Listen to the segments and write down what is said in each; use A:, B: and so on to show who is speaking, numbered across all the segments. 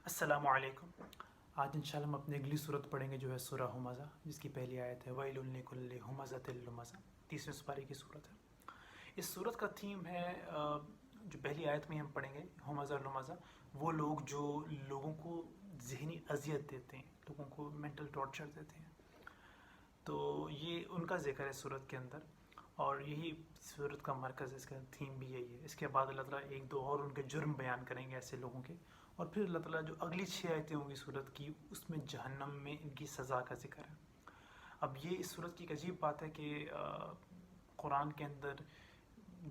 A: السلام علیکم۔ آج انشاءاللہ ہم اپنی اگلی صورت پڑھیں گے جو ہے سورہ ہمزہ، جس کی پہلی آیت ہے وَيْلٌ لِكُلِّ هُمَزَةٍ لُمَزَةٍ، تیسویں سپارے کی صورت ہے۔ اس صورت کا تھیم ہے جو پہلی آیت میں ہم پڑھیں گے ہمزہ لمزہ، وہ لوگ جو لوگوں کو ذہنی اذیت دیتے ہیں، لوگوں کو مینٹل ٹارچر دیتے ہیں، تو یہ ان کا ذکر ہے صورت کے اندر، اور یہی صورت کا مرکز ہے، اس کا تھیم بھی یہی ہے۔ اس کے بعد اللہ تعالیٰ ایک دو اور ان کے جرم بیان کریں گے ایسے لوگوں کے، اور پھر اللہ تعالیٰ جو اگلی 6 آیتیں ہوں گی صورت کی، اس میں جہنم میں ان کی سزا کا ذکر ہے۔ اب یہ اس صورت کی ایک عجیب بات ہے کہ قرآن کے اندر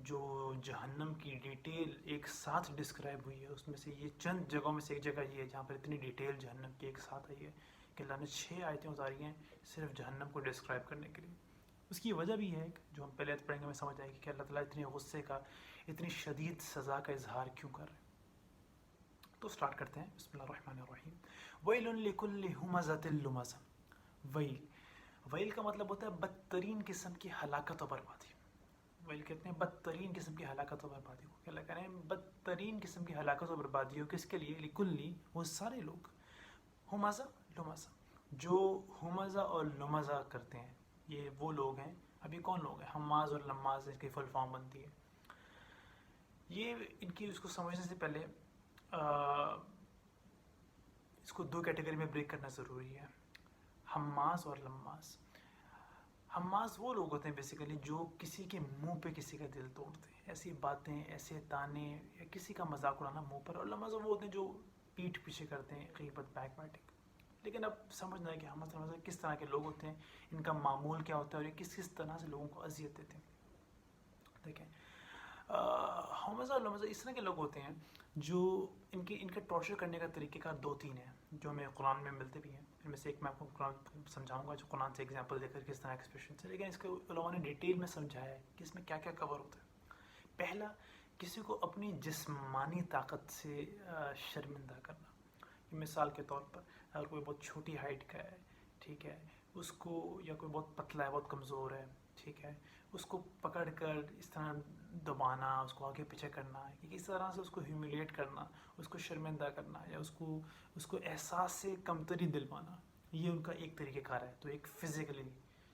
A: جو جہنم کی ڈیٹیل ایک ساتھ ڈسکرائب ہوئی ہے، اس میں سے یہ چند جگہوں میں سے ایک جگہ یہ ہے جہاں پر اتنی ڈیٹیل جہنم کی ایک ساتھ آئی ہے کہ اللہ نے 6 آیتیں اتاری ہیں صرف جہنم کو ڈسکرائب کرنے کے لیے۔ اس کی وجہ بھی ہے جو ہم پہلے پڑھیں گے، ہمیں سمجھ آئے گی کہ اللہ تعالیٰ اتنے غصے کا، اتنی شدید سزا کا اظہار کیوں کر رہے ہیں۔ تو سٹارٹ کرتے ہیں، بسم اللہ الرحمن الرحیم۔ وَيْلٌ لِكُلِّ هُمَزَةٍ لُمَزَةٍ۔ ویل کا مطلب ہوتا ہے بدترین قسم کی ہلاکت و بربادی۔ ویل کہتے ہیں بدترین قسم کی ہلاکت و بربادی کو، کہ اللہ کہہ رہے ہیں بدترین قسم کی ہلاکت و بربادی ہو کس کے لیے؟ لِكُلِّ، وہ سارے لوگ، ہمزہ لمزہ، جو ہمزہ اور لمزہ کرتے ہیں، یہ وہ لوگ ہیں۔ ابھی کون لوگ ہیں؟ حماز اور لماز، اس کی فل فارم بنتی ہے۔ یہ ان کی اس کو سمجھنے سے پہلے اس کو 2 کیٹیگری میں بریک کرنا ضروری ہے، حماز اور لماز۔ حماز وہ لوگ ہوتے ہیں بیسیکلی جو کسی کے منہ پہ کسی کا دل توڑتے ہیں، ایسی باتیں، ایسے تانے یا کسی کا مذاق اڑانا منہ پر، اور لماز وہ ہوتے ہیں جو پیٹھ پیچھے کرتے ہیں، غیبت، بیک بائٹنگ۔ لیکن اب سمجھنا ہے کہ حماز اور لماز کس طرح کے لوگ ہوتے ہیں، ان کا معمول کیا ہوتا ہے، اور یہ کس طرح سے لوگوں کو اذیت دیتے ہیں۔ دیکھیں، حمزہ اور لمزہ اس طرح کے لوگ ہوتے ہیں جو ان کا ٹارچر کرنے کا طریقہ کار 2-3 ہیں جو ہمیں قرآن میں ملتے بھی ہیں۔ ان میں سے ایک میں آپ کو قرآن سمجھاؤں گا جو قرآن سے ایگزامپل دے کر کس طرح ایکسپریشن سے، لیکن اس کو علماء نے ڈیٹیل میں سمجھایا ہے کہ اس میں کیا کیا کور ہوتا ہے۔ پہلا، کسی کو اپنی جسمانی طاقت سے شرمندہ کرنا۔ مثال کے طور پر اگر کوئی بہت چھوٹی ہائٹ کا ہے، ٹھیک ہے، اس کو، یا کوئی بہت پتلا ہے، بہت کمزور ہے، ٹھیک ہے، اس کو پکڑ کر اس طرح دبانا، اس کو آگے پیچھے کرنا، اس طرح سے اس کو ہیومیلیٹ کرنا، اس کو شرمندہ کرنا، یا اس کو احساس سے کمتری دلوانا، یہ ان کا ایک طریقہ کار ہے۔ تو ایک فزیکلی،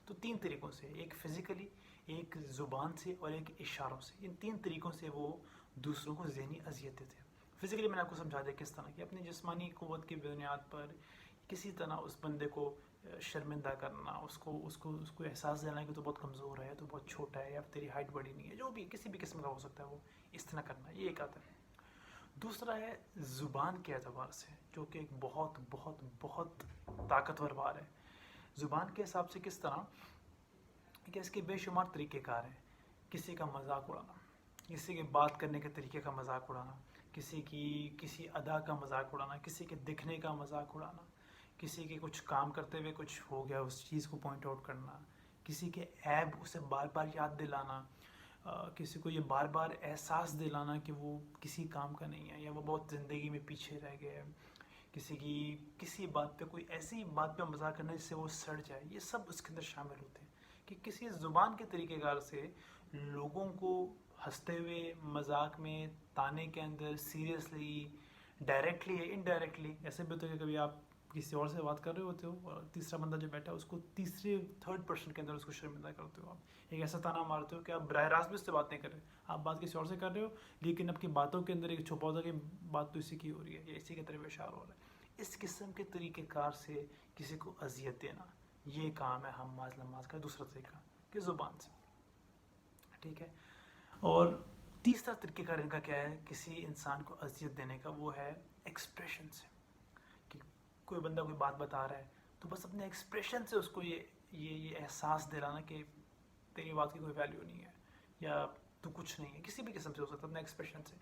A: تو 3 طریقوں سے، ایک فزیکلی، ایک زبان سے، اور ایک اشاروں سے، ان 3 طریقوں سے وہ دوسروں کو ذہنی اذیت دیتے ہیں۔ فزیکلی میں نے آپ کو سمجھا دیا کس طرح کہ اپنی جسمانی قوت کی بنیاد پر کسی طرح اس بندے کو شرمندہ کرنا، اس کو احساس دینا کہ تو بہت کمزور ہے، تو بہت چھوٹا ہے، یا تیری ہائٹ بڑی نہیں ہے، جو بھی کسی بھی قسم کا ہو سکتا ہے، وہ اس طرح کرنا، یہ ایک آتا ہے۔ دوسرا ہے زبان کے اعتبار سے، جو کہ ایک بہت بہت بہت طاقتور بار ہے۔ زبان کے حساب سے کس طرح کہ اس کے بے شمار طریقہ کار ہیں۔ کسی کا مذاق اڑانا، کسی کے بات کرنے کے طریقے کا مذاق اڑانا، کسی ادا کا مذاق اڑانا، کسی کے دکھنے کا مذاق اڑانا، کسی کے کچھ کام کرتے ہوئے کچھ ہو گیا اس چیز کو پوائنٹ آؤٹ کرنا، کسی کے عیب اسے بار بار یاد دلانا، کسی کو یہ بار بار احساس دلانا کہ وہ کسی کام کا نہیں ہے، یا وہ بہت زندگی میں پیچھے رہ گیا ہے، کسی بات پہ، کوئی ایسی بات پہ مذاق کرنا جس سے وہ سڑ جائے، یہ سب اس کے اندر شامل ہوتے ہیں۔ کہ کسی زبان کے طریقہ کار سے لوگوں کو ہنستے ہوئے، مذاق میں، تانے کے اندر، سیریسلی، ڈائریکٹلی یا انڈائریکٹلی، ایسے بھی ہوتا ہے کہ کبھی آپ کسی اور سے بات کر رہے ہوتے ہو اور تیسرا بندہ جو بیٹھا ہے اس کو تھرڈ پرسن کے اندر اس کو شرمندہ کرتے ہو، آپ ایک ایسا تانا مارتے ہو کہ آپ براہ راست بھی اس سے بات نہیں کر رہے، آپ بات کسی اور سے کر رہے ہو، لیکن آپ کی باتوں کے اندر ایک چھپا ہوتا ہے کہ بات تو اسی کی ہو رہی ہے، یا اسی کی طرف اشارہ ہو رہا ہے۔ اس قسم کے طریقہ کار سے کسی کو اذیت دینا، یہ کام ہے حماز لماز کا۔ دوسرا طریقہ کہ زبان سے، ٹھیک ہے۔ اور تیسرا طریقہ کار ان کا کیا ہے کسی انسان کو اذیت دینے کا؟ وہ ہے ایکسپریشن سے، کہ کوئی بندہ کوئی بات بتا رہا ہے تو بس اپنے ایکسپریشن سے اس کو یہ احساس دلانا کہ تیری بات کی کوئی ویلیو نہیں ہے، یا تو کچھ نہیں ہے، کسی بھی قسم سے ہو سکتا ہے، اپنے ایکسپریشن سے۔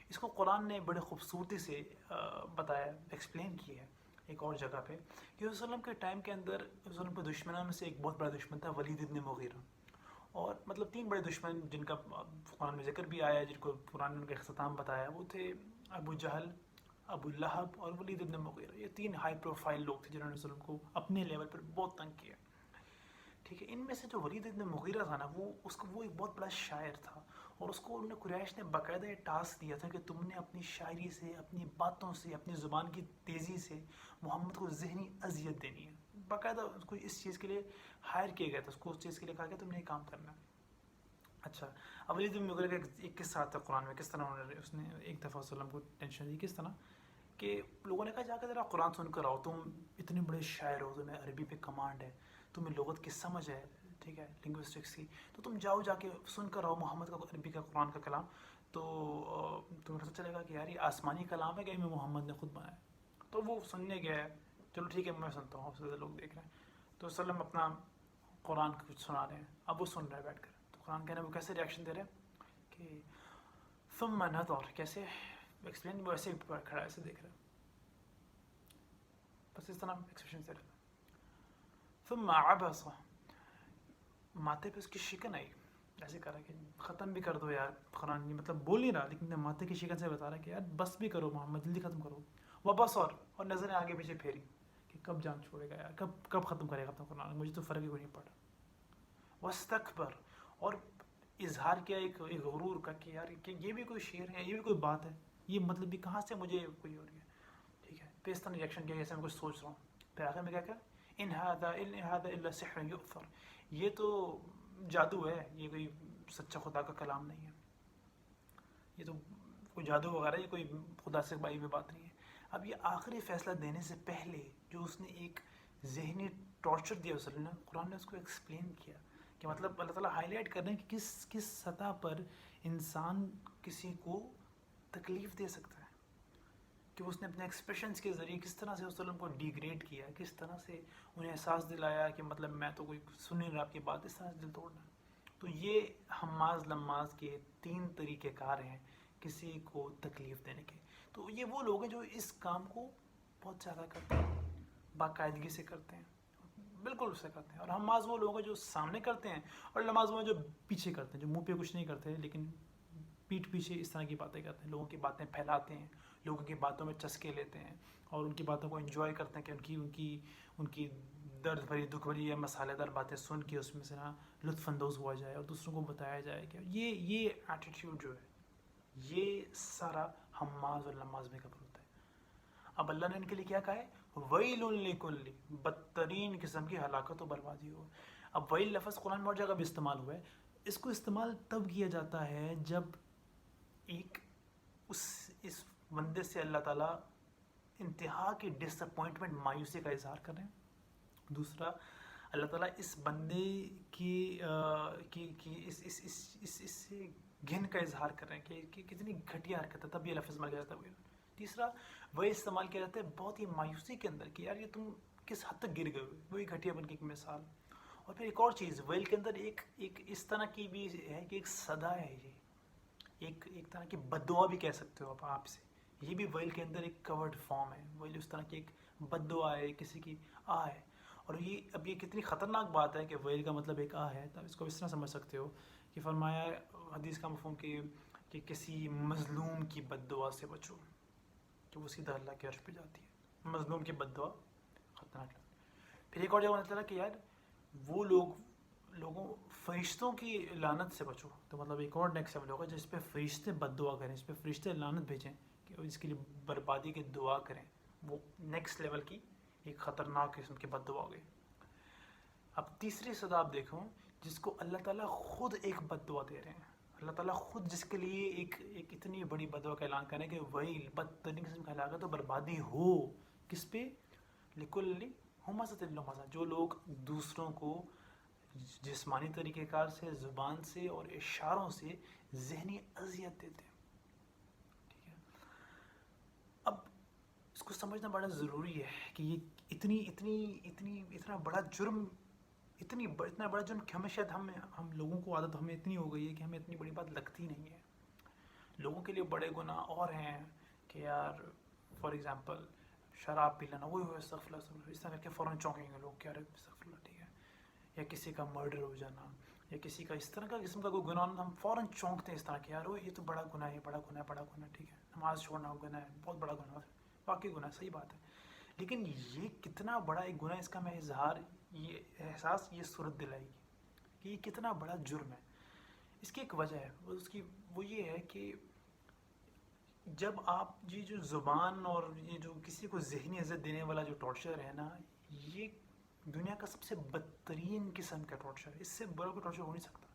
A: اس کو قرآن نے بڑے خوبصورتی سے بتایا، ایکسپلین کیا ہے ایک اور جگہ پہ، کہ رسول وسلم کے ٹائم کے اندر رسول وسلم کے دشمنوں میں سے ایک بہت بڑا دشمن تھا ولید ابن مغیرہ، اور مطلب 3 بڑے دشمن جن کا قرآن میں ذکر بھی آیا ہے، جن کو قرآن نے ان کا اختتام بتایا، وہ تھے ابو جہل، ابو لہب اور ولید ابن مغیرہ۔ یہ 3 ہائی پروفائل لوگ تھے جنہوں نے رسول کو اپنے لیول پر بہت تنگ کیا، ٹھیک ہے۔ ان میں سے جو ولید ابن مغیرہ تھا نا، وہ ایک بہت بڑا شاعر تھا، اور اس کو انہوں نے قریش نے باقاعدہ یہ ٹاسک دیا تھا کہ تم نے اپنی شاعری سے، اپنی باتوں سے، اپنی زبان کی تیزی سے محمد کو ذہنی اذیت دینی ہے. باقاعدہ اس کو اس چیز کے لیے ہائر کیا گیا تھا، اس کو اس چیز کے لیے کہا گیا تم نے یہ کام کرنا ہے. اچھا اب ولید بن مغیرہ کا ایک قصہ آتا ہے قرآن میں، کس طرح اس نے ایک دفعہ وسلم کو ٹینشن دی. کس طرح کہ لوگوں نے کہا جا کے ذرا قرآن سن کر آؤ، تم اتنے بڑے شاعر ہو، تمہیں عربی پہ کمانڈ ہے، تمہیں لغت کی سمجھ ہے، ٹھیک ہے، لنگوسٹکس کی، تو تم جاؤ جا کے سن کر آؤ محمد کا عربی کا قرآن کا کلام، تو تمہیں پتہ چلے گا کہ یار یہ آسمانی کلام ہے کہ میں محمد نے خود بنایا. تو وہ سننے گیا ہے، چلو ٹھیک ہے میں سنتا ہوں، زیادہ لوگ دیکھ رہے ہیں. تو وسلم اپنا قرآن کچھ سنا رہے ہیں، اب وہ سن رہے ہیں بیٹھ کر. تو قرآن کہنے وہ کیسے ریاکشن دے رہے ہیں کہ ثم نظر، کیسے ایکسپلین، وہ ایسے کھڑا ایسے دیکھ رہے ہیں، بس اس طرح ایکسپریشن دے رہے ہیں. ثم عبس، ماتھے پہ اس کی شکن آئی، ایسے کہہ رہا کہ ختم بھی کر دو یار قرآن. یہ مطلب بول نہیں رہا لیکن ماتھے کی شکن سے بتا رہا کہ یار بس بھی کرو محمد، جلدی ختم کرو. وبصر، اور نظریں آگے پیچھے پھیری کہ کب جان چھوڑے گا یار، کب ختم کرے گا اپنا قرآن، مجھے تو فرق ہی کوئی نہیں پڑا. واستکبر، اور اظہار کیا ایک غرور کا کہ یار کہ یہ بھی کوئی شعر ہے، یہ بھی کوئی بات ہے، یہ مطلب بھی کہاں سے مجھے کوئی ہو رہی ہے. ٹھیک ہے، پھر اس طرح ریئیکشن کیا جیسے میں کچھ سوچ رہا ہوں. پھر آخر میں کیا کہا ان هذا الا سحر یؤثر، یہ تو جادو ہے، یہ کوئی سچا خدا کا کلام نہیں ہے، یہ تو کوئی جادو وغیرہ، یہ کوئی خدا سے بائی ہوئی بات نہیں ہے. اب یہ آخری فیصلہ دینے سے پہلے جو اس نے ایک ذہنی ٹارچر دیا وسلم نے، قرآن نے اس کو ایکسپلین کیا کہ مطلب اللہ تعالیٰ ہائی لائٹ کر رہے ہیں کہ کس سطح پر انسان کسی کو تکلیف دے سکتا ہے، کہ اس نے اپنے ایکسپریشنز کے ذریعے کس طرح سے وسلم کو ڈیگریڈ کیا، کس طرح سے انہیں احساس دلایا کہ مطلب میں تو کوئی سن نہیں رہا آپ کی بات، اس طرح سے دل توڑنا. تو یہ حماز لماز کے 3 طریقہ کار ہیں کسی کو تکلیف دینے کے. تو یہ وہ لوگ ہیں جو اس کام کو بہت زیادہ کرتے ہیں، باقاعدگی سے کرتے ہیں، بالکل اسے کرتے ہیں. اور حماز وہ لوگ ہیں جو سامنے کرتے ہیں، اور لماز وہ ہیں جو پیچھے کرتے ہیں، جو منہ پہ کچھ نہیں کرتے لیکن پیٹھ پیچھے اس طرح کی باتیں کرتے ہیں، لوگوں کی باتیں پھیلاتے ہیں، لوگوں کی باتوں میں چسکے لیتے ہیں، اور ان کی باتوں کو انجوائے کرتے ہیں کہ ان کی درد بھری دکھ بھری یا مسالے دار باتیں سن کے اس میں سے نا لطف اندوز ہوا جائے اور دوسروں کو بتایا جائے کہ یہ ایٹیٹیوڈ جو ہے یہ سارا حماز اور لماز میں قبر ہوتا ہے. اب اللہ نے ان کے لیے کیا کہا ہے؟ ویل لکل، بدترین قسم کی ہلاکت و بربادی ہو. اب ویل لفظ قرآن میں اور جگہ بھی استعمال ہوا ہے. اس کو استعمال تب کیا جاتا ہے جب ایک اس بندے سے اللہ تعالیٰ انتہا کی ڈس اپوائنٹمنٹ، مایوسی کا اظہار کر رہے ہیں. دوسرا، اللہ تعالیٰ اس بندے کی اس سے گھن کا اظہار کر رہے ہیں کہ کتنی گھٹیا حرکت ہے، تب یہ لفظ استعمال کیا جاتا ہے. تیسرا، وہی استعمال کیا جاتا ہے بہت ہی مایوسی کے اندر کہ یار یہ تم کس حد تک گر گئے ہوئے، وہی گھٹیا بن کی ایک مثال. اور پھر ایک اور چیز ویل کے اندر ایک اس طرح کی بھی ہے کہ ایک صدا ہے، یہ ایک طرح کی بد دعا بھی کہہ سکتے ہو آپ سے. یہ بھی ویل کے اندر ایک کورڈ فارم ہے. ویل اس طرح کی ایک بد دعا ہے، کسی کی آہ ہے. اور اب یہ کتنی خطرناک بات ہے کہ ویل کا مطلب ایک آہ ہے. تب اس کو اس طرح سمجھ سکتے ہو کہ فرمایا حدیث کا مفہوم کہ کسی مظلوم کی بد دعا سے بچو کہ وہ سیدھا اللہ کے عرش پہ جاتی ہے. مظلوم کی بد دعا خطرناک ہے. پھر ایک اور جگہ مطلب کہ یار وہ لوگوں فرشتوں کی لعنت سے بچو. تو مطلب ایک اور نیکسٹ لیول ہوگا جس پہ فرشتے بد دعا کریں، اس پہ فرشتے لعنت بھیجیں کہ اس کے لیے بربادی کی دعا کریں. وہ نیکسٹ لیول کی ایک خطرناک قسم کی بد دعا ہو گئی. اب تیسری صدا آپ دیکھو جس کو اللہ تعالیٰ خود ایک بد دعا دے رہے ہیں. اللہ تعالیٰ خود جس کے لیے ایک اتنی بڑی بد دعا کا اعلان کریں کہ وہی بدترین قسم کا ہلاکت تو بربادی ہو. کس پہ؟ لکل ہمزۃ لمزہ، جو لوگ دوسروں کو جسمانی طریقہ کار سے، زبان سے اور اشاروں سے ذہنی اذیت دیتے ہیں. ٹھیک ہے، اب اس کو سمجھنا بڑا ضروری ہے کہ یہ اتنا بڑا جرم کہ ہمیں شاید ہم لوگوں کو عادت ہمیں اتنی ہو گئی ہے کہ ہمیں اتنی بڑی بات لگتی نہیں ہے. لوگوں کے لیے بڑے گناہ اور ہیں کہ یار فار ایگزامپل شراب پی لینا، وہ استغفر اللہ، اس طرح کر کے فوراً چونکیں گے لوگ کہ یار استغفر اللہ. ٹھیک ہے، یا کسی کا مرڈر ہو جانا، یا کسی کا اس طرح کا قسم کا کوئی گناہ، ہم فوراً چونکتے ہیں اس طرح کہ یار وہ یہ تو بڑا گناہ ہے، بڑا گناہ ہے، بڑا گناہ. ٹھیک ہے، نماز چھوڑنا گناہ ہے، بہت بڑا گناہ ہے، واقعی گناہ، صحیح بات ہے. لیکن یہ کتنا بڑا ایک گناہ، اس کا میں اظہار، یہ احساس، یہ صورت دلائے گی کہ یہ کتنا بڑا جرم ہے. اس کی ایک وجہ ہے، وہ یہ ہے کہ جب آپ یہ جو زبان اور یہ جو کسی کو ذہنی اذیت دینے والا جو ٹارچر ہے نا، یہ دنیا کا سب سے بدترین قسم کا ٹارچر ہے، اس سے بڑا کوئی ٹارچر ہو نہیں سکتا۔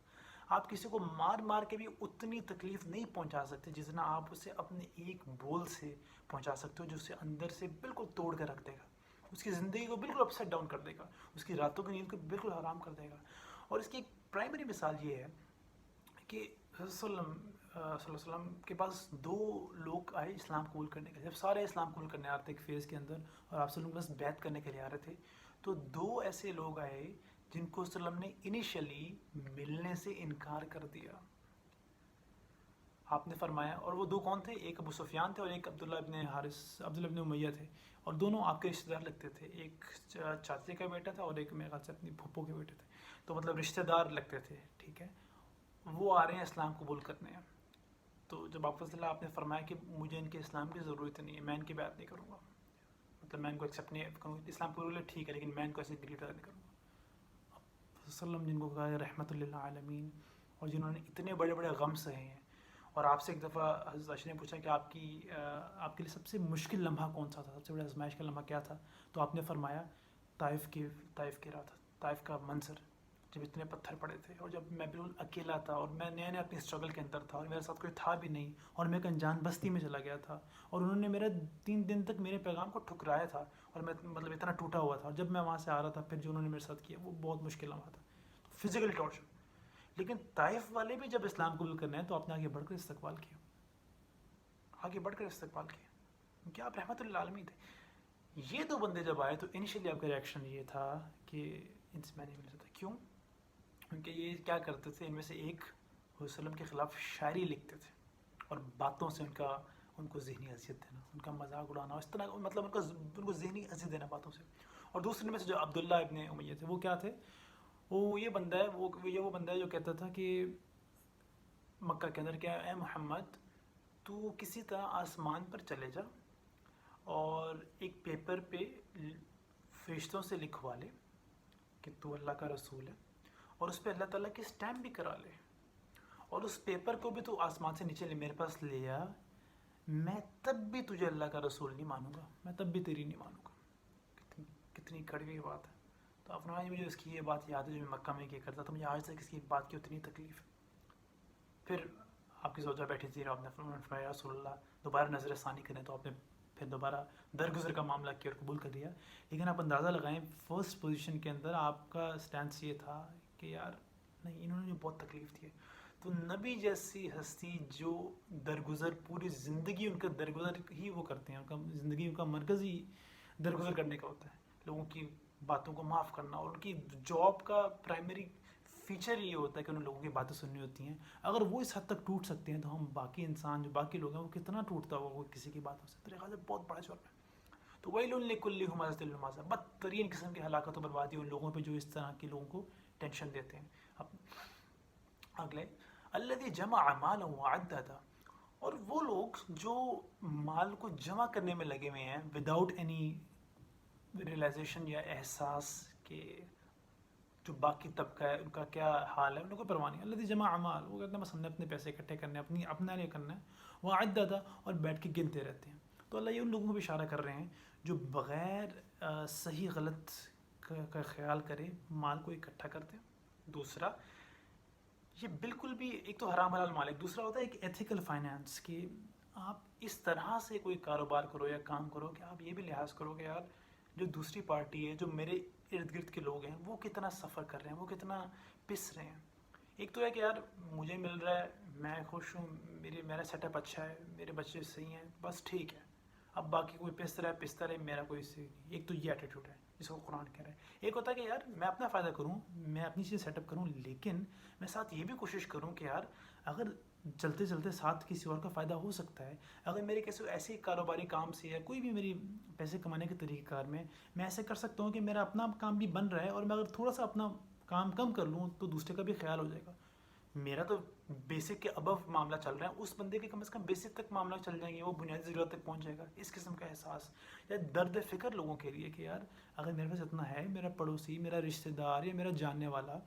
A: آپ کسی کو مار مار کے بھی اتنی تکلیف نہیں پہنچا سکتے جتنا آپ اسے اپنے ایک بول سے پہنچا سکتے ہو، جو اسے اندر سے بالکل توڑ کر رکھ دے گا، اس کی زندگی کو بالکل اپ سائڈ ڈاؤن کر دے گا، اس کی راتوں کی نیند کو بالکل حرام کر دے گا۔ اور اس کی ایک پرائمری مثال یہ ہے کہ حضرت صلی اللہ علیہ وسلم کے پاس دو لوگ آئے اسلام قبول کرنے کے لیے، جب سارے اسلام قبول کرنے آ رہے تھے ایک فیز کے اندر، اور آپ صلی اللہ علیہ وسلم بس بیعت کرنے کے لیے آ رہے تھے، تو دو ایسے لوگ آئے جن کو صلی اللہ علیہ وسلم نے انیشلی ملنے سے انکار کر دیا۔ آپ نے فرمایا، اور وہ دو کون تھے؟ ایک ابو سفیان تھے اور ایک عبداللہ ابن امیہ تھے، اور دونوں آپ کے رشتہ دار لگتے تھے، ایک چاچے کا بیٹا تھا اور ایک میرے خیال سے اپنی پھپھو کے بیٹے تھے، تو مطلب رشتہ دار لگتے تھے، ٹھیک ہے۔ وہ آ رہے ہیں اسلام قبول کرنے ہیں، تو جب آپ صلی اللہ آپ نے فرمایا کہ مجھے ان کے اسلام کی ضرورت نہیں ہے، میں ان کی بات نہیں کروں گا، مطلب میں ان کو ایکسیپٹ نہیں کروں گا، اسلام قبول ٹھیک ہے لیکن میں ان کو ایسے گریٹ نہیں کروں گا۔ صلی اللہ علیہ وسلم جن کو کہا ہے رحمت للعالمین، اور جنہوں نے اتنے بڑے بڑے غم سہے ہیں، اور آپ سے ایک دفعہ حضرت عائشہ نے پوچھا کہ آپ کے لیے سب سے مشکل لمحہ کون سا تھا، سب سے بڑا آزمائش کا لمحہ کیا تھا، تو آپ نے فرمایا طائف کی رات، طائف کا منظر، جب اتنے پتھر پڑے تھے اور جب میں بالکل اکیلا تھا اور میں نیا نیا اپنی اسٹرگل کے اندر تھا اور میرے ساتھ کوئی تھا بھی نہیں، اور میں ایک انجان بستی میں چلا گیا تھا، اور انہوں نے میرا 3 دن تک میرے پیغام کو ٹھکرایا تھا، اور میں مطلب اتنا ٹوٹا ہوا تھا، اور جب میں وہاں سے آ رہا تھا پھر جو انہوں نے میرے ساتھ کیا وہ بہت مشکل لمحہ تھا، فزیکل ٹارچر۔ لیکن طائف والے بھی جب اسلام قبول کرنا ہے تو آپ نے آگے بڑھ کر استقبال کیا، آگے بڑھ کر استقبال کیا، کیونکہ آپ رحمت للعالمین تھے۔ یہ دو بندے جب آئے تو انیشلی آپ کا ریئیکشن یہ تھا کہ ان سے میں نہیں مل سکتا، کیوں؟ کیونکہ یہ کیا کرتے تھے، ان میں سے ایک وسلم کے خلاف شاعری لکھتے تھے اور باتوں سے ان کو ذہنی اذیت دینا، ان کا مذاق اڑانا، اس طرح مطلب ان کو ذہنی اذیت دینا باتوں سے۔ اور دوسرے میں سے جو عبداللہ ابن امیہ تھے، وہ کیا تھے؟ وہ یہ بندہ ہے جو کہتا تھا کہ مکہ کے اندر، کہ اے محمد تو کسی طرح آسمان پر چلے جا اور ایک پیپر پہ فرشتوں سے لکھوا لے کہ تو اللہ کا رسول ہے، اور اس پہ اللہ تعالیٰ کی سٹیمپ بھی کرا لے، اور اس پیپر کو بھی تو آسمان سے نیچے میرے پاس لے آ، میں تب بھی تجھے اللہ کا رسول نہیں مانوں گا، میں تب بھی تیری نہیں مانوں گا۔ کتنی کڑوی بات ہے۔ تو آپ نے مجھے اس کی یہ بات یاد ہے جو میں مکہ میں کیا کرتا تھا، مجھے آج تک اس کی بات کی اتنی تکلیف ہے۔ پھر آپ کی زوجہ بیٹھی تھی اور آپ نے فرمایا رسول اللہ دوبارہ نظر ثانی کریں، تو آپ نے پھر دوبارہ درگزر کا معاملہ کیا اور قبول کر لیا۔ لیکن آپ اندازہ لگائیں فرسٹ پوزیشن کے اندر آپ کا سٹینس یہ تھا کہ یار نہیں، انہوں نے بہت تکلیف دی ہے۔ تو نبی جیسی ہستی جو درگزر پوری زندگی ان کا درگزر ہی وہ کرتے ہیں، ان کا زندگی ان کا مرکز ہی درگزر کرنے کا ہوتا ہے، لوگوں کی باتوں کو معاف کرنا، اور ان کی جاب کا پرائمری فیچر یہ ہوتا ہے کہ انہیں لوگوں کی باتیں سننی ہوتی ہیں۔ اگر وہ اس حد تک ٹوٹ سکتے ہیں تو ہم باقی انسان جو باقی لوگ ہیں وہ کتنا ٹوٹتا ہوگا وہ کسی کی باتوں سے؟ میرے خیال سے بہت بڑا جرم ہے۔ تو ویل لکل ہمزۃ لمزہ، بدترین قسم کی ہلاکت و بربادی ان لوگوں پہ جو اس طرح کے لوگوں کو ٹینشن دیتے ہیں۔ اگلے الذی جمع مالا وعددہ، اور وہ لوگ جو مال کو جمع کرنے میں لگے ہوئے ہیں وداؤٹ اینی ریئلائزیشن یا احساس کہ جو باقی طبقہ ہے ان کا کیا حال ہے، ان کو پرواہ نہیں۔ الذی جمع مال، وہ کہتے ہیں بس ہم نے اپنے پیسے اکٹھے کرنے، اپنا نہیں کرنا ہے، وعددہ، اور بیٹھ کے گنتے رہتے ہیں۔ تو اللہ یہ ان لوگوں کو بھی اشارہ کر رہے ہیں جو بغیر صحیح غلط کا خیال کرے مال کو اکٹھا کرتے ہیں۔ دوسرا یہ بالکل بھی، ایک تو حرام حلال مال ہے، دوسرا ہوتا ہے ایک ایتھیکل فائنانس، کہ آپ اس طرح سے کوئی کاروبار کرو یا کام کرو کہ آپ یہ بھی لحاظ کرو کہ یار جو دوسری پارٹی ہے، جو میرے ارد گرد کے لوگ ہیں، وہ کتنا سفر کر رہے ہیں، وہ کتنا پس رہے ہیں۔ ایک تو ہے کہ یار مجھے مل رہا ہے، میں خوش ہوں، میرا سیٹ اپ اچھا ہے، میرے بچے صحیح ہیں، بس ٹھیک ہے، اب باقی کوئی پستا رہے میرا کوئی صحیح نہیں۔ ایک تو یہ ایٹیٹیوڈ ہے جس کو قرآن کہہ رہا ہے۔ ایک ہوتا ہے کہ یار میں اپنا فائدہ کروں، میں اپنی چیزیں سیٹ اپ کروں، لیکن میں ساتھ یہ بھی کوشش کروں کہ یار اگر چلتے چلتے ساتھ کسی اور کا فائدہ ہو سکتا ہے، اگر میرے کسی ایسے کاروباری کام سے یا کوئی بھی میری پیسے کمانے کے طریقہ کار میں ایسے کر سکتا ہوں کہ میرا اپنا کام بھی بن رہا ہے، اور میں اگر تھوڑا سا اپنا کام کم کر لوں تو دوسرے کا بھی خیال ہو جائے گا۔ میرا تو بیسک کے ابو معاملہ چل رہا ہے، اس بندے کے کم از کم بیسک تک معاملہ چل جائیں گے، وہ بنیادی ضرورت تک پہنچ جائے گا۔ اس قسم کا احساس یا درد فکر لوگوں کے لیے کہ یار اگر میرے پاس اتنا ہے، میرا پڑوسی، میرا رشتہ دار یا میرا جاننے والا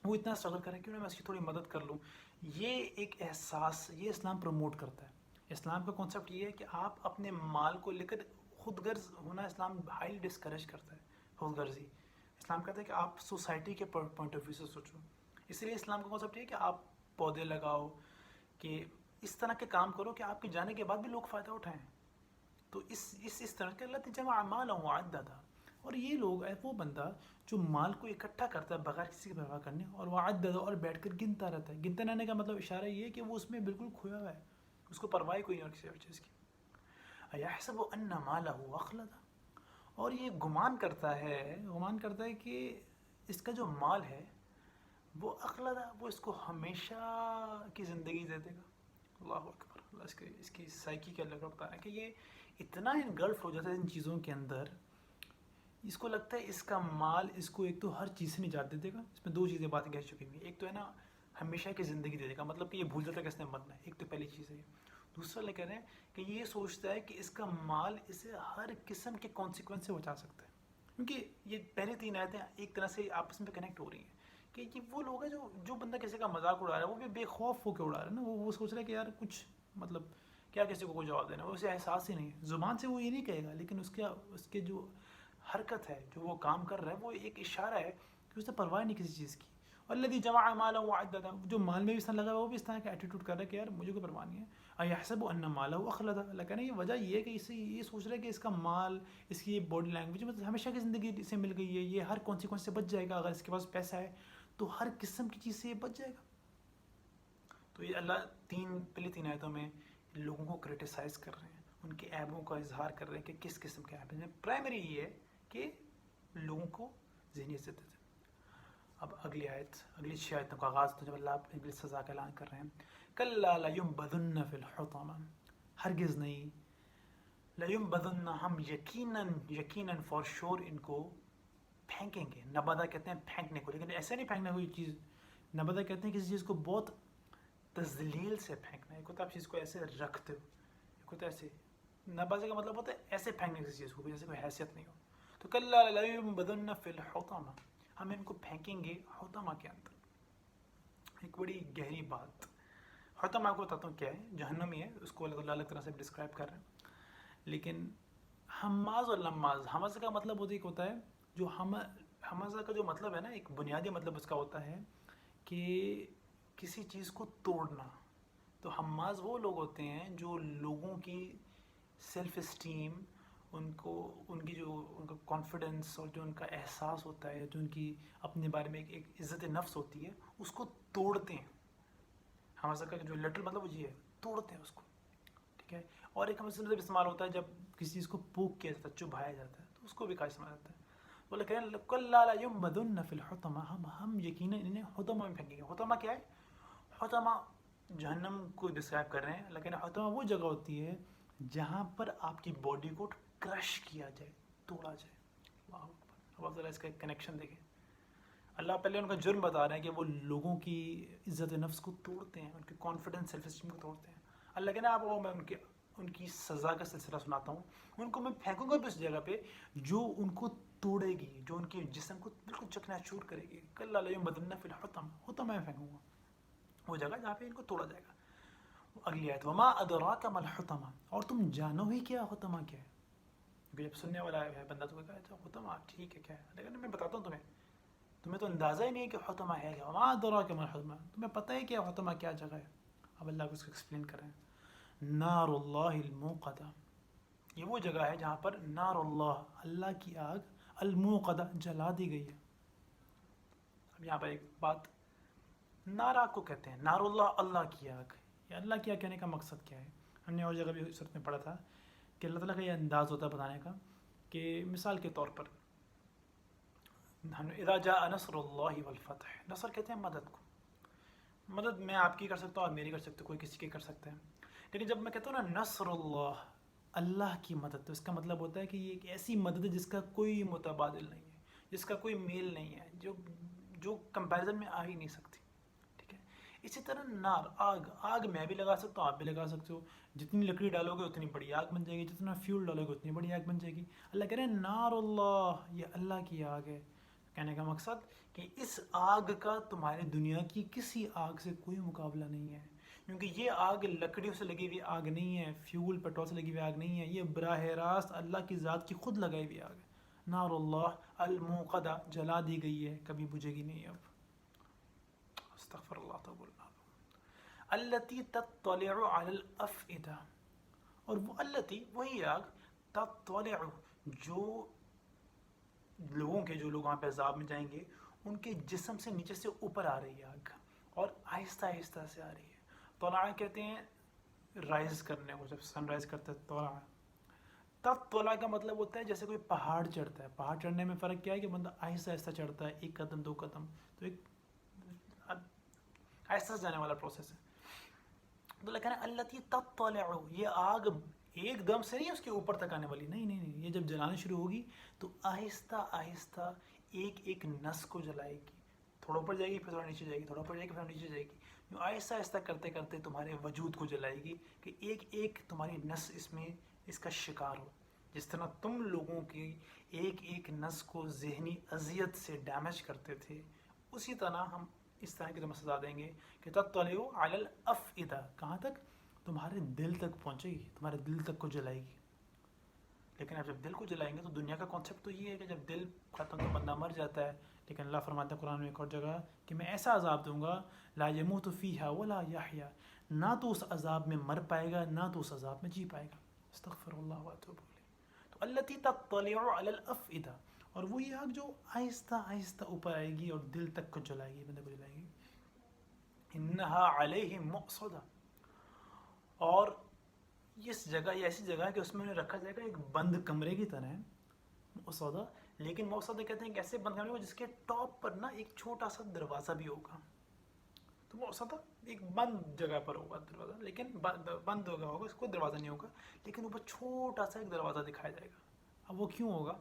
A: وہ اتنا اسٹرگل کر رہا ہے کیوں نہ میں اس کی تھوڑی مدد کر لوں. یہ ایک احساس یہ اسلام پروموٹ کرتا ہے. اسلام کا کانسیپٹ یہ ہے کہ آپ اپنے مال کو لے کر خود غرض ہونا اسلام ہائیلی ڈسکریج کرتا ہے. خود غرضی اسلام کہتا ہے کہ آپ سوسائٹی کے پوائنٹ آف ویو سے سوچو. اس لیے اسلام کا کانسیپٹ یہ ہے کہ آپ پودے لگاؤ، کہ اس طرح کے کام کرو کہ آپ کے جانے کے بعد بھی لوگ فائدہ اٹھائیں. تو اس طرح کے اللہ جمع مالا وعددا. اور یہ لوگ وہ بندہ جو مال کو اکٹھا کرتا ہے بغیر کسی کی پرواہ کرنے، اور وعددا اور بیٹھ کر گنتا رہتا ہے. گنتے رہنے کا مطلب اشارہ یہ ہے کہ وہ اس میں بالکل کھویا ہوا ہے، اس کو پرواہ کوئی نہیں اور کسی اور چیز کی. ایحسب ان مالہ اخلدا. اور یہ گمان کرتا ہے کہ اس کا جو مال ہے وہ اخلدا، وہ اس کو ہمیشہ کی زندگی دے دے گا. اللہ اکبر. اللہ اس کی سائیکی کا لگ رکھتا ہے کہ یہ اتنا انگلف ہو جاتا ہے ان چیزوں کے اندر. اس کو لگتا ہے اس کا مال اس کو ایک تو ہر چیز سے نجات دے دے گا. اس میں دو چیزیں باتیں کہہ چکی ہوئی. ایک تو ہے نا ہمیشہ کی زندگی دے دے گا، مطلب کہ یہ بھول جاتا ہے کہ اس نے مرنا ہے. ایک تو پہلی چیز ہے. دوسرا لے کہہ رہے ہیں کہ یہ سوچتا ہے کہ اس کا مال اسے ہر قسم کے کانسیکوینس سے بچا سکتا ہے. کیونکہ یہ پہلے تین آیتیں ایک طرح سے آپس میں کنیکٹ ہو رہی ہیں کہ یہ وہ لوگ ہیں جو بندہ کسی کا مذاق اڑا رہا ہے وہ بھی بے خوف ہو کے اڑا رہا ہے نا. وہ سوچ رہا ہے کہ یار کچھ مطلب کیا کسی کو کوئی جواب دینا. وہ اسے احساس ہی نہیں ہے. زبان سے وہ یہ نہیں کہے گا، لیکن اس کے جو حرکت ہے، جو وہ کام کر رہا ہے، وہ ایک اشارہ ہے کہ اس نے پرواہ نہیں کسی چیز کی. والذی جمع مالا وعددا. جو مال میں بھی اس طرح لگا وہ بھی اس طرح کا ایٹیٹیوڈ کر رہا ہے کہ یار مجھے کوئی پرواہ نہیں ہے. ایحسب ان مالہ اخلدا. اللہ کہنا یہ وجہ یہ ہے کہ اسے یہ سوچ رہا ہے کہ اس کا مال، اس کی باڈی لینگویج مطلب ہمیشہ کی زندگی اسے مل گئی ہے، یہ ہر کانسیکوینس سے بچ جائے گا. اگر اس کے پاس پیسہ ہے تو ہر قسم کی چیز سے یہ بچ جائے گا. تو یہ اللہ پہلی تین آیتوں میں لوگوں کو کرٹیسائز کر رہے ہیں، ان کے عیبوں کا اظہار کر رہے ہیں کہ کس قسم کے عیب ہیں. پرائمری یہ ہے کہ لوگوں کو ذہنی عزت دیتے. اب اگلی آیت، اگلی 6 آیتوں کا آغاز تو جب اللہ اپنی سزا کا اعلان کر رہے ہیں. کلا لینبذن فی الحطمہ. ہرگز نہیں. لینبذن، ہم یقیناً فار شور ان کو پھینکیں گے. نبذہ کہتے ہیں پھینکنے کو، لیکن ایسے نہیں پھینکنا کوئی چیز. نبذہ کہتے ہیں کسی چیز کو بہت تذلیل سے پھینکنا. ایک ہوتا ہے آپ چیز کو ایسے رکھتے ہو، ایک ہوتا ہے ایسے. نبذہ کا مطلب ہوتا ہے ایسے پھینکنے کسی چیز کو جیسے کوئی حیثیت نہیں ہو. تو کلا لینبذن فی الحطمہ، ہم ان کو پھینکیں گے حطمہ کے اندر. ایک بڑی گہری بات. حطمہ کو بتاتا ہوں کیا ہے. جہنم ہی ہے، اس کو اللہ الگ طرح سے ڈسکرائب کر رہے ہیں. لیکن حماز اور لماز، حمزہ کا مطلب ہوتا ہے جو حمزہ کا جو مطلب ہے نا، ایک بنیادی مطلب اس کا ہوتا ہے کہ کسی چیز کو توڑنا. تو حماز وہ لوگ ہوتے ہیں جو لوگوں کی سیلف اسٹیم، ان کا کانفیڈنس اور جو ان کا احساس ہوتا ہے، جو ان کی اپنے بارے میں ایک عزت نفس ہوتی ہے، اس کو توڑتے ہیں. حمزہ کا جو لٹرل مطلب وہ یہ ہے، توڑتے ہیں اس کو. ٹھیک ہے. اور ایک حمزہ مطلب استعمال ہوتا ہے جب کسی چیز کو پوک کیا جاتا ہے، چبھایا جاتا ہے، تو اس کو بھی کہا استعمال ہوتا ہے. بولے کہ کلا لینبذن فی الحطمہ، ہم یقیناً انہیں حطمہ میں پھینکیں گے. حطمہ کیا ہے؟ حطمہ جہنم کو ڈسکرائب کر رہے ہیں. لیکن حطمہ وہ جگہ ہوتی ہے جہاں پر آپ کی باڈی کو کرش کیا جائے، توڑا جائے. اللہ اکبر. اب ذرا اس کا کنیکشن دیکھیں. اللہ پہلے ان کا جرم بتا رہے ہیں کہ وہ لوگوں کی عزت نفس کو توڑتے ہیں، ان کے کانفیڈنس سیلف اسٹیم کو توڑتے ہیں. اللہ کہنا آپ وہ میں ان کی سزا کا سلسلہ سناتا ہوں. ان کو میں پھینکوں گا بھی اس جگہ پہ جو ان کو توڑے گی، جو ان کے جسم کو بالکل چکنا چور کرے گی. کلا لینبذن فی الحطمہ، حطمہ میں پھینکوں گا، وہ جگہ جہاں پہ ان کو توڑا جائے گا. اگلی آیت، وما ادراک ما الحطمہ، اور تم جانو ہی کیا حطمہ کیا ہے. جب سننے والا ہے بندہ تو کہتا ہے حطمہ ٹھیک ہے کیا ہے، لیکن میں بتاتا ہوں تمہیں تو اندازہ ہی نہیں ہے کہ حطمہ ہے کیا. وما ادراک ما الحطمہ، تمہیں پتہ ہے کیا حطمہ کیا جگہ ہے. اب اللہ کو اس کو ایکسپلین کر رہے ہیں. نار اللہ الموقدہ، یہ وہ جگہ ہے جہاں پر نار اللہ کی آگ، الموقدہ جلا دی گئی ہے. اب یہاں پر ایک بات، نار آگ کو کہتے ہیں، نار اللہ کی آگ. یہ اللہ کی آگ کہنے کا مقصد کیا ہے؟ ہم نے اور جگہ بھی صورت میں پڑھا تھا کہ اللہ تعالیٰ کا یہ انداز ہوتا ہے بتانے کا کہ مثال کے طور پر اذا جاء نصر اللہ والفتح، نصر کہتے ہیں مدد کو. مدد میں آپ کی کر سکتا ہوں، آپ میری کر سکتے ہو، کوئی کسی کی کر سکتا ہے. لیکن جب میں کہتا ہوں نا نصر اللہ کی مدد، تو اس کا مطلب ہوتا ہے کہ یہ ایک ایسی مدد ہے جس کا کوئی متبادل نہیں ہے، جس کا کوئی میل نہیں ہے، جو کمپیریزن میں آ ہی نہیں سکتی. ٹھیک ہے. اسی طرح نار، آگ میں بھی لگا سکتا ہوں، آپ بھی لگا سکتے ہو. جتنی لکڑی ڈالو گے اتنی بڑی آگ بن جائے گی، جتنا فیول ڈالو گے اتنی بڑی آگ بن جائے گی. اللہ کہہ رہے ہیں نار اللہ، یہ اللہ کی آگ ہے. کہنے کا مقصد کہ اس آگ کا تمہاری دنیا کی کسی آگ سے کوئی مقابلہ نہیں ہے، کیونکہ یہ آگ لکڑیوں سے لگی ہوئی آگ نہیں ہے، فیول پیٹرول سے لگی ہوئی آگ نہیں ہے، یہ براہ راست اللہ کی ذات کی خود لگائی ہوئی آگ ہے، نار اللہ الموقدہ، جلا دی گئی ہے، کبھی بجھے گی نہیں اب. استغفر اللہ تو بولنا. التی تطلع علی الافئدہ، اور وہ التی وہی آگ، تطلع جو لوگوں کے، جو لوگ وہاں پہ عذاب میں جائیں گے ان کے جسم سے نیچے سے اوپر آ رہی ہے آگ، اور آہستہ آہستہ سے آ رہی ہے. طلع کہتے ہیں رائز کرنے کو، جب سن رائز کرتا ہے طلع. تب طلع کا مطلب ہوتا ہے جیسے کوئی پہاڑ چڑھتا ہے. پہاڑ چڑھنے میں فرق کیا ہے کہ بندہ آہستہ آہستہ چڑھتا ہے، ایک قدم دو قدم، تو ایک آہستہ سے جانے والا پروسیس ہے. تو اللہ کہنا التی تطلع، یہ آگ ایک دم سے نہیں اس کے اوپر تک آنے والی، نہیں نہیں نہیں، یہ جب جلانا شروع ہوگی تو آہستہ آہستہ ایک ایک نس کو جلائے گی. تھوڑا اوپر جائے گی، پھر تھوڑا نیچے جائے گی، تھوڑا اوپر جائے گی، پھر نیچے جائے گی. یوں آہستہ آہستہ کرتے کرتے تمہارے وجود کو جلائے گی کہ ایک ایک تمہاری نس اس میں اس کا شکار ہو. جس طرح تم لوگوں کی ایک ایک نس کو ذہنی اذیت سے ڈیمیج کرتے تھے، اسی طرح ہم اس طرح کی تمہیں سزا دیں گے کہ تطلع علی الافئدہ، کہاں تک؟ تمہارے دل تک پہنچے گی، تمہارے دل تک کو جلائے گی. لیکن اب جب دل کو جلائیں گے تو دنیا کا کانسیپٹ تو یہ ہے کہ جب دل ختم تو بندہ مر جاتا ہے. لیکن اللہ فرماتا ہے قرآن میں ایک اور جگہ کہ میں ایسا عذاب دوں گا لا یموت فیہا ولا یحیا، نہ تو اس عذاب میں مر پائے گا نہ تو اس عذاب میں جی پائے گا. استغفر اللہ واتوب الیہ. تو التی تطلع علی الافئدہ، اور وہ یہ آگ جو آہستہ آہستہ اوپر آئے گی اور دل تک کو جلائے گی، بندے کو جلائے گی. انہا علیہم مؤصدہ، اور اس جگہ یہ ایسی جگہ ہے کہ اس میں انہیں رکھا جائے گا ایک بند کمرے کی طرح ہے، مؤصدہ. لیکن مؤصدہ کہتے ہیں کہ ایسے بند کمرے کو جس کے ٹاپ پر نا ایک چھوٹا سا دروازہ بھی ہوگا. تو مؤصدہ ایک بند جگہ پر ہوگا دروازہ، لیکن بند ہوگا اس کو دروازہ نہیں ہوگا، لیکن اوپر چھوٹا سا ایک دروازہ دکھایا جائے گا. اب وہ کیوں ہوگا؟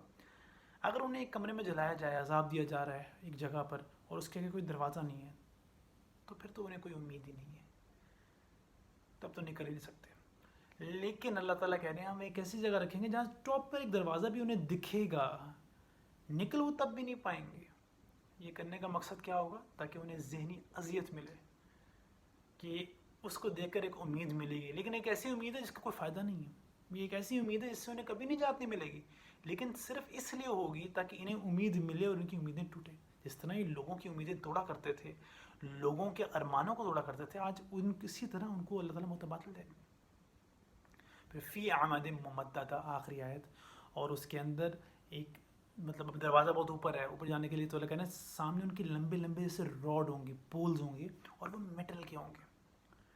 A: اگر انہیں ایک کمرے میں جلایا جائے، عذاب دیا جا رہا ہے ایک جگہ پر، اور اس کے آگے کوئی دروازہ نہیں ہے، تو پھر تو انہیں کوئی امید ہی نہیں ہے، تب تو نکل ہی نہیں سکتے. لیکن اللہ تعالیٰ کہہ رہے ہیں ہم ایک ایسی جگہ رکھیں گے جہاں ٹاپ پر ایک دروازہ بھی انہیں دکھے گا، نکل وہ تب بھی نہیں پائیں گے. یہ کرنے کا مقصد کیا ہوگا؟ تاکہ انہیں ذہنی اذیت ملے، کہ اس کو دیکھ کر ایک امید ملے گی. لیکن ایک ایسی امید ہے جس کا کوئی فائدہ نہیں ہے. یہ ایک ایسی امید ہے جس سے انہیں کبھی نجات نہیں ملے گی، لیکن صرف اس لیے ہوگی تاکہ انہیں امید ملے اور ان کی امیدیں ٹوٹیں. جس طرح یہ لوگوں کی امیدیں توڑا کرتے تھے، لوگوں کے ارمانوں کو توڑا کرتے تھے، آج ان کسی طرح ان کو اللہ تعالیٰ متبادل دے. پھر فی عمد ممددہ، آخری آیت، اور اس کے اندر ایک مطلب دروازہ بہت اوپر ہے، اوپر جانے کے لیے تو اللہ کہنا سامنے ان کے لمبے لمبے جیسے راڈ ہوں گے، پولز ہوں گے، اور وہ میٹل کے ہوں گے.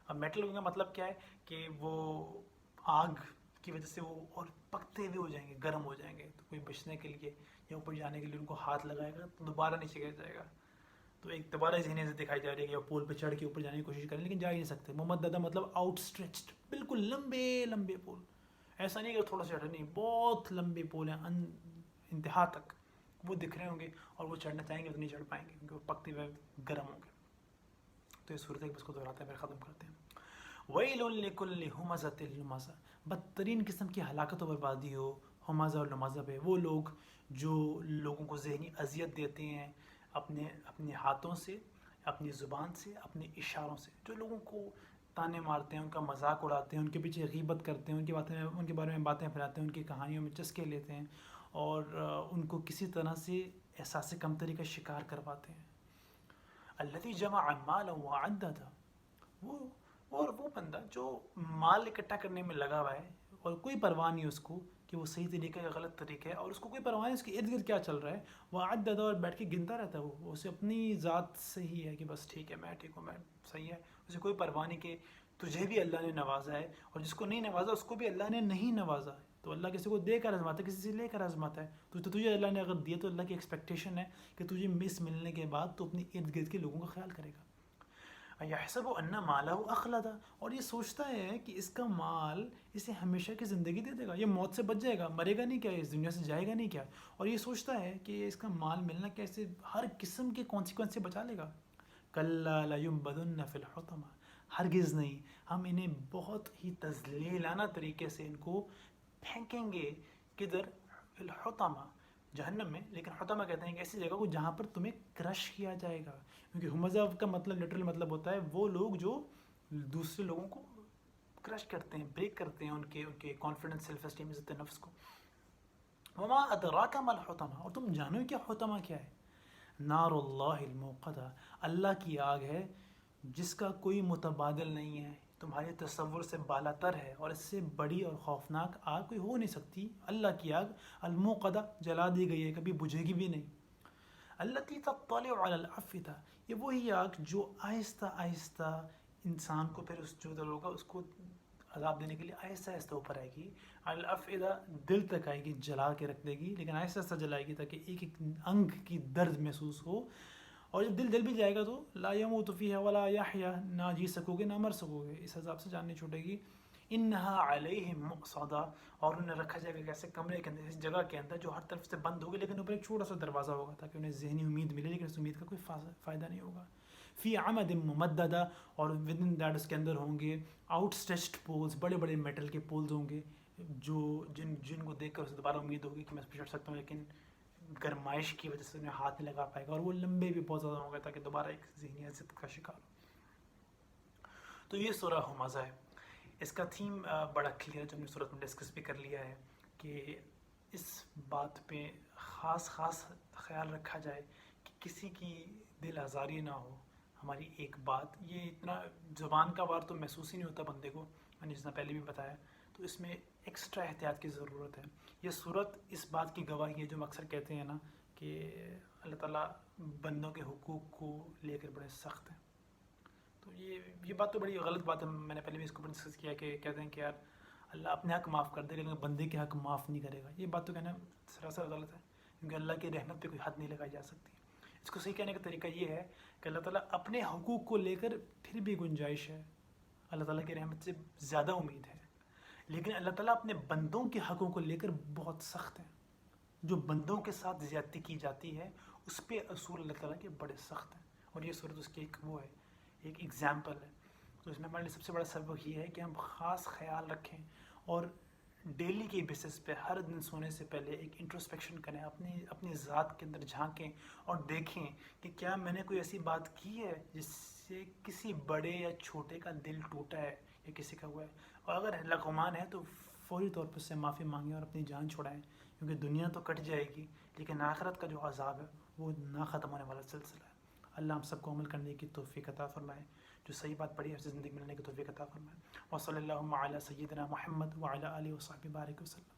A: اب میٹل کا مطلب کیا ہے کہ وہ آگ کی وجہ سے وہ اور پکتے ہوئے ہو جائیں گے، گرم ہو جائیں گے. تو کوئی بچنے کے لیے یا اوپر جانے کے لیے ان کو ہاتھ لگائے گا تو دوبارہ نیچے گر جائے گا. تو ایک دوبارہ ذہنی سے دکھائی جا رہی ہے کہ وہ پول پہ چڑھ کے اوپر جانے کی کوشش کریں لیکن جا ہی نہیں سکتے. ممددہ مطلب آؤٹ اسٹریچڈ، بالکل لمبے لمبے پول. ایسا نہیں کہ تھوڑا سا چڑھے، نہیں، بہت لمبے پول ہیں انتہا تک وہ دکھ رہے ہوں گے، اور وہ چڑھنا چاہیں گے تو نہیں چڑھ پائیں گے کیونکہ وہ پکتے ہوئے گرم ہوں گے. تو یہ صورت ہے اس کو دہراتے ہیں، پھر ختم کرتے ہیں. وَيْلٌ لِكُلِّ هُمَزَةٍ لُمَزَةٍ، بدترین قسم کی ہلاکت و بربادی ہو ہمازہ اور لمازہ پہ. وہ لوگ جو لوگوں کو ذہنی اذیت دیتے ہیں اپنے ہاتھوں سے، اپنی زبان سے، اپنے اشاروں سے، جو لوگوں کو تانے مارتے ہیں، ان کا مذاق اڑاتے ہیں، ان کے پیچھے غیبت کرتے ہیں، ان کے بارے میں باتیں پھیلاتے ہیں، ان کی کہانیوں میں چسکے لیتے ہیں، اور ان کو کسی طرح سے احساس کمتری کا شکار کرواتے ہیں. الذی جمع مالا وعددہ، وہ بندہ جو مال اکٹھا کرنے میں لگا ہوا ہے اور کوئی پرواہ نہیں اس کو کہ وہ صحیح طریقہ یا غلط طریقہ ہے، اور اس کو کوئی پرواہ نہیں اس کے ارد گرد کیا چل رہا ہے. وہ عددہ، اور بیٹھ کے گنتا رہتا ہے. وہ اسے اپنی ذات صحیح ہے کہ بس ٹھیک ہے، میں ٹھیک ہوں، میں صحیح ہے. اسے کوئی پرواہ نہیں کہ تجھے بھی اللہ نے نوازا ہے، اور جس کو نہیں نوازا اس کو بھی اللہ نے نہیں نوازا. تو اللہ کسی کو دے کر آزماتا ہے، کسی سے لے کر آزماتا ہے. تو تجھے اللہ نے اگر دیا تو اللہ کی ایکسپیکٹیشن ہے کہ تجھے مس ملنے کے بعد تو اپنی ارد گرد کے لوگوں کا خیال کرے گا. یحسب ان مالہ اخلدہ، اور یہ سوچتا ہے کہ اس کا مال اسے ہمیشہ کی زندگی دے دے گا، یہ موت سے بچ جائے گا، مرے گا نہیں کیا، اس دنیا سے جائے گا نہیں کیا. اور یہ سوچتا ہے کہ اس کا مال ملنا کیسے ہر قسم کے کانسیکوینس سے بچا لے گا. کلا لینبذن فی الحطمہ، ہرگز نہیں، ہم انہیں بہت ہی تذلیلانہ طریقے سے ان کو پھینکیں گے. کدھر؟ فی الحطمہ، جہنم میں، لیکن حطمہ کہتے ہیں کہ ایسی جگہ کو جہاں پر تمہیں کرش کیا جائے گا، کیونکہ ہمزہ کا مطلب لٹرل مطلب ہوتا ہے وہ لوگ جو دوسرے لوگوں کو کرش کرتے ہیں، بریک کرتے ہیں، ان کے کانفیڈنس، سیلف اسٹیم، عزت نفس کو. وما ادراک ما الحطمہ، اور تم جانو کیا حطمہ کیا ہے؟ نار اللہ الموقدہ، اللہ کی آگ ہے جس کا کوئی متبادل نہیں ہے، تمہارے تصور سے بالا تر ہے، اور اس سے بڑی اور خوفناک آگ کوئی ہو نہیں سکتی. اللہ کی آگ الموقدہ، جلا دی گئی ہے، کبھی بجھے گی بھی نہیں. التی تطلع علی الافئدہ، یہ وہی آگ جو آہستہ آہستہ انسان کو پھر اس جو دل ہوگا اس کو عذاب دینے کے لیے آہستہ آہستہ اوپر آئے گی. علی الافئدہ، دل تک آئے گی، جلا کے رکھ دے گی، لیکن آہستہ آہستہ جلائے گی تاکہ ایک ایک انگ کی درد محسوس ہو. اور جب دل بھی جائے گا تو لا یموت فیہا ولا یحیا، نہ جی سکو گے نہ مر سکو گے، اس عذاب سے جان نہیں چھوٹے گی. انہا علیہم مؤصدہ، اور انہیں رکھا جائے گا ایسے کمرے کے اندر، اس جگہ کے اندر جو ہر طرف سے بند ہوگی، لیکن اوپر ایک چھوٹا سا دروازہ ہوگا تاکہ انہیں ذہنی امید ملے، لیکن اس امید کا کوئی فائدہ نہیں ہوگا. فی عمد ممددہ، اور ود ان دیٹ اس کے اندر ہوں گے آؤٹ اسٹریچڈ پولز، بڑے بڑے میٹل کے پولز ہوں گے جو جن کو دیکھ کر اسے دوبارہ امید ہوگی کہ میں اس پہ چڑھ سکتا ہوں، لیکن گرمائش کی وجہ سے انہیں ہاتھ نہیں لگا پائے گا، اور وہ لمبے بھی بہت زیادہ ہوں گے تاکہ دوبارہ ایک ذہنی عزت کا شکار ہو. تو یہ سورہ ہمزہ ہے. اس کا تھیم بڑا کلیئر ہے جو ہم نے سورت میں ڈسکس بھی کر لیا ہے کہ اس بات پہ خاص خیال رکھا جائے کہ کسی کی دل آزاری نہ ہو. ہماری ایک بات یہ اتنا زبان کا وار تو محسوس ہی نہیں ہوتا بندے کو، میں نے جتنا پہلے بھی بتایا، تو اس میں ایکسٹرا احتیاط کی ضرورت ہے. یہ صورت اس بات کی گواہی ہے جو ہم اکثر کہتے ہیں نا کہ اللہ تعالیٰ بندوں کے حقوق کو لے کر بڑے سخت ہیں. تو یہ بات تو بڑی غلط بات ہے، میں نے پہلے بھی اس کو ڈسکس کیا کہ کہتے ہیں کہ یار اللہ اپنے حق معاف کر دے لیکن بندے کے حق معاف نہیں کرے گا. یہ بات تو کہنا سراسر غلط ہے، کیونکہ اللہ کی رحمت پہ کوئی حد نہیں لگائی جا سکتی. اس کو صحیح کہنے کا طریقہ یہ ہے کہ اللہ تعالیٰ اپنے حقوق کو لے کر پھر بھی گنجائش ہے، اللہ تعالیٰ کی رحمت سے زیادہ امید ہے، لیکن اللہ تعالیٰ اپنے بندوں کے حقوق کو لے کر بہت سخت ہیں. جو بندوں کے ساتھ زیادتی کی جاتی ہے اس پہ اصول اللہ تعالیٰ کے بڑے سخت ہیں، اور یہ صورت اس کی ایک وہ ہے، ایک ایگزامپل ہے. تو اس میں ہمارے لیے سب سے بڑا سبق یہ ہے کہ ہم خاص خیال رکھیں اور ڈیلی کے بیسس پہ ہر دن سونے سے پہلے ایک انٹروسپیکشن کریں، اپنی ذات کے اندر جھانکیں اور دیکھیں کہ کیا میں نے کوئی ایسی بات کی ہے جس سے کسی بڑے یا چھوٹے کا دل ٹوٹا ہے یا کسی کا ہوا ہے. اور اگر لغمان ہے تو فوری طور پر اس سے معافی مانگیں اور اپنی جان چھڑائیں، کیونکہ دنیا تو کٹ جائے گی لیکن آخرت کا جو عذاب ہے وہ نہ ختم ہونے والا سلسلہ ہے. اللہ ہم سب کو عمل کرنے کی توفیق عطا فرمائے، جو صحیح بات پڑھی ہے اسے زندگی میں لینے کی توفیق عطا فرمائے. وصلی اللہم علی سیدنا محمد وعلی آلہ وصحبہ بارک وسلم.